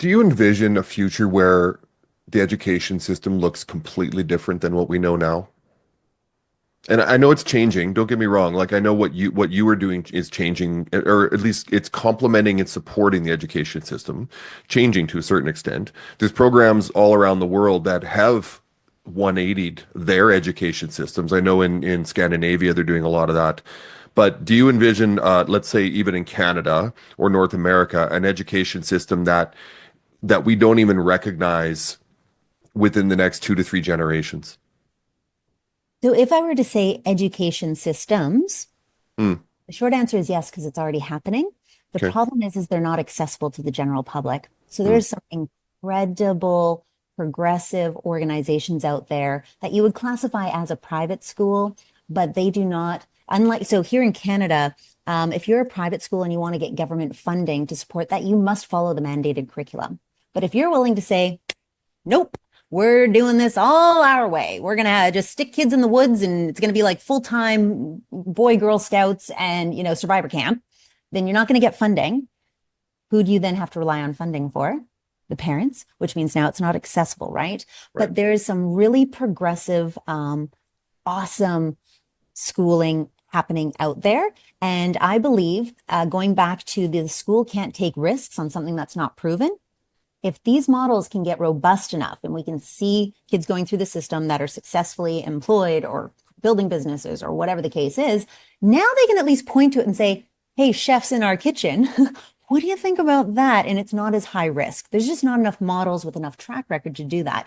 Do you envision a future where the education system looks completely different than what we know now? And I know it's changing. Don't get me wrong. Like I know what you were doing is changing, or at least it's complementing and supporting the education system, changing to a certain extent. There's programs all around the world that have 180'd their education systems. I know in Scandinavia they're doing a lot of that. But do you envision, let's say even in Canada or North America, an education system that we don't even recognize within the next 2 to 3 generations? So if I were to say education systems, Hmm. the short answer is yes, because it's already happening. The Okay. problem is they're not accessible to the general public. So Hmm. there's some incredible progressive organizations out there that you would classify as a private school, but they do not, unlike, so here in Canada, if you're a private school and you want to get government funding to support that, you must follow the mandated curriculum. But if you're willing to say, nope, we're doing this all our way. We're going to just stick kids in the woods and it's going to be like full-time boy Girl Scouts and, survivor camp. Then you're not going to get funding. Who do you then have to rely on funding for? The parents, which means now it's not accessible, right? Right. But there is some really progressive, awesome schooling happening out there. And I believe, going back to the school can't take risks on something that's not proven, if these models can get robust enough and we can see kids going through the system that are successfully employed or building businesses or whatever the case is, now they can at least point to it and say, hey, chefs in our kitchen, what do you think about that? And it's not as high risk. There's just not enough models with enough track record to do that.